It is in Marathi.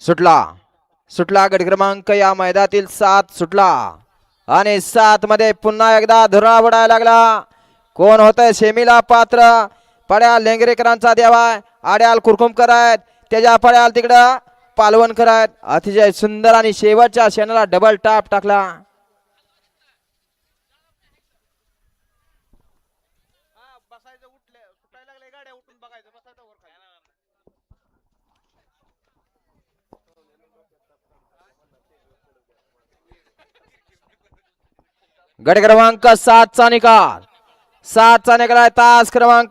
सुटला सुटला गट क्रमांक या मैदानातील 7 सुटला आणि 7 मध्ये पुन्हा एकदा धुरा बुडायला लागला. कोण होतंय सेमीला पात्र? पड्याल लेंगरेकरांचा देवा आड्याल कुरकुमकर आहेत, त्याच्या पड्याल तिकडं पालवणकर आहेत. अतिशय सुंदर आणि शेवटच्या क्षणाला डबल टाप टाकला. गट क्रमांक 7 चा निकाल 7 चा निकाल आहे. तास क्रमांक